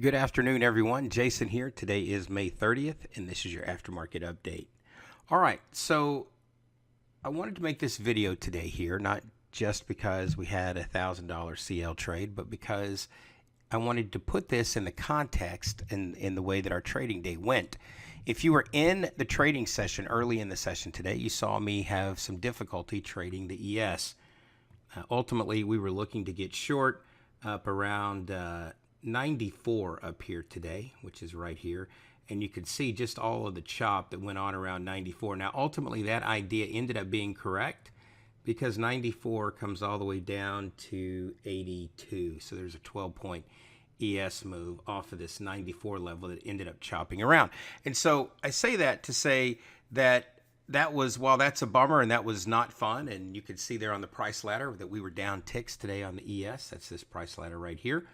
Good afternoon, everyone. Jason here. Today is May 30th, and this is your aftermarket update. All right, so I wanted to make this video today here, not just because we had a $1,000 CL trade, but because I wanted to put this in the context and in the way that our trading day went. If you were in the trading session early in the session today, you saw me have some difficulty trading the ES. Ultimately, we were looking to get short up around 94 up here today, which is right here, and you could see just all of the chop that went on around 94. Now ultimately that idea ended up being correct because 94 comes all the way down to 82, so there's a 12-point ES move off of this 94 level that ended up chopping around. And so I say that to say that was, while that's a bummer and that was not fun, and you could see there on the price ladder that we were down ticks today on the ES. That's this price ladder right here.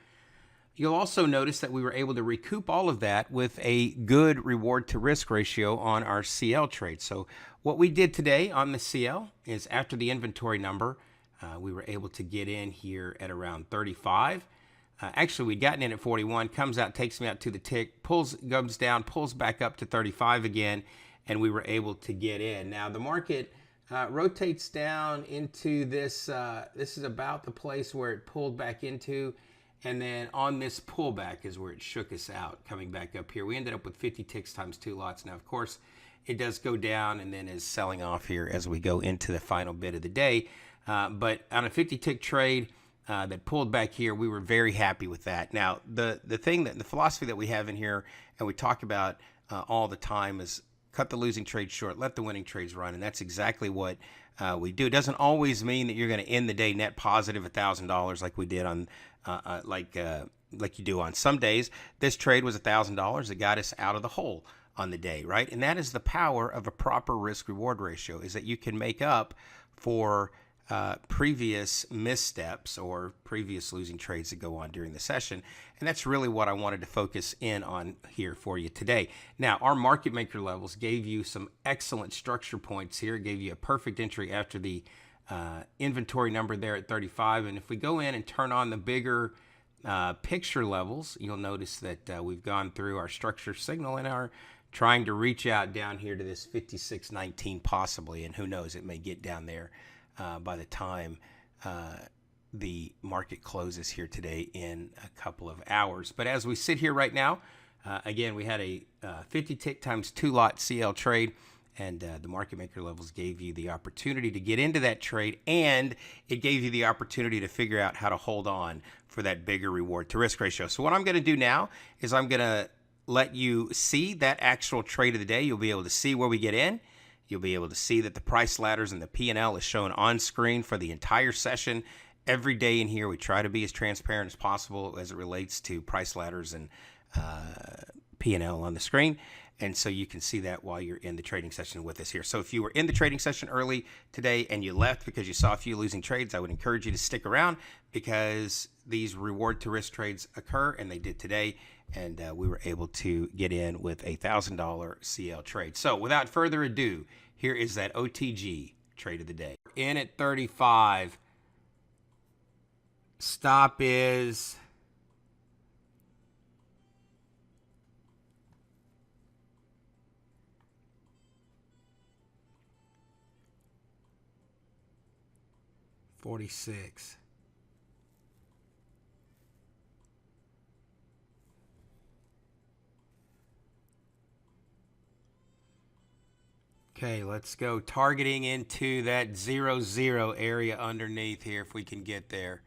You'll also notice that we were able to recoup all of that with a good reward to risk ratio on our CL trade. So what we did today on the CL is after the inventory number, we were able to get in here at around 35. Actually, we'd gotten in at 41, comes out, takes me out to the tick, goes down, pulls back up to 35 again, and we were able to get in. Now the market rotates down into this. This is about the place where it pulled back into. And then on this pullback is where it shook us out, coming back up here. We ended up with 50 ticks times 2 lots. Now, of course, it does go down and then is selling off here as we go into the final bit of the day. But on a 50 tick trade that pulled back here, we were very happy with that. Now, the philosophy that we have in here and we talk about all the time is cut the losing trade short, let the winning trades run. And that's exactly what we do. It doesn't always mean that you're going to end the day net positive $1,000 like we did on like you do on some days. This trade was $1,000 that got us out of the hole on the day, right? And that is the power of a proper risk reward ratio, is that you can make up for previous missteps or previous losing trades that go on during the session. And that's really what I wanted to focus in on here for you today. Now, our market maker levels gave you some excellent structure points here. It gave you a perfect entry after the inventory number there at 35. And if we go in and turn on the bigger picture levels, you'll notice that we've gone through our structure signal and are trying to reach out down here to this 56.19 possibly, and who knows, it may get down there by the time the market closes here today in a couple of hours. But as we sit here right now, again, we had a 50 tick times 2 lot CL trade, and the market maker levels gave you the opportunity to get into that trade, and it gave you the opportunity to figure out how to hold on for that bigger reward to risk ratio. So what I'm going to do now is I'm going to let you see that actual trade of the day. You'll be able to see where we get in. You'll be able to see that the price ladders and the P&L is shown on screen for the entire session. Every day in here, we try to be as transparent as possible as it relates to price ladders and P&L on the screen. And so you can see that while you're in the trading session with us here. So if you were in the trading session early today and you left because you saw a few losing trades, I would encourage you to stick around, because these reward to risk trades occur, and they did today. And we were able to get in with a $1,000 CL trade. So without further ado, here is that OTG trade of the day. In at 35. Stop is $46. Okay, let's go targeting into that 0-0 area underneath here if we can get there.